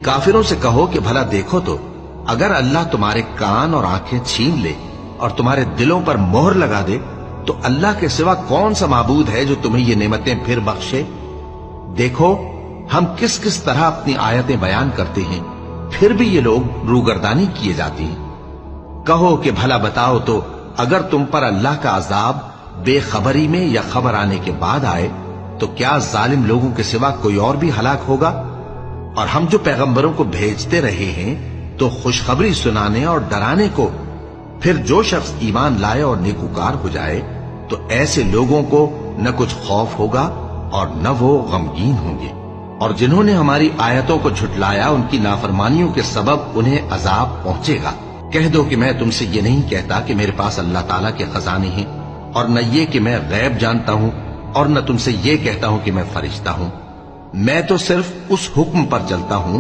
काफिरों से कहो कि भला देखो तो, अगर अल्लाह तुम्हारे कान और आंखें छीन ले और तुम्हारे दिलों पर मोहर लगा दे तो अल्लाह के सिवा कौन सा माबूद है जो तुम्हें ये नेमतें फिर बख्शे। देखो हम किस किस तरह अपनी आयतें बयान करते हैं, फिर भी ये लोग रूगर्दानी किए जाती हैं। कहो कि भला बताओ तो, अगर तुम पर अल्लाह का अजाब बेखबरी में या खबर आने के बाद आए तो क्या जालिम लोगों के सिवा कोई और भी हलाक होगा। और हम जो पैगंबरों को भेजते रहे हैं तो खुशखबरी सुनाने और डराने को, फिर जो शख्स ईमान लाए और नेकूकार हो जाए तो ऐसे लोगों को न कुछ खौफ होगा और न वो गमगीन होंगे। और जिन्होंने हमारी आयतों को झुटलाया उनकी नाफरमानियों के सबब उन्हें अजाब पहुंचेगा। कह दो कि मैं तुमसे ये नहीं कहता कि मेरे पास अल्लाह ताला के खजाने हैं, और न ये कि मैं गैब जानता हूं, और न तुमसे ये कहता हूं कि मैं फरिश्ता हूं। मैं तो सिर्फ उस हुक्म पर चलता हूं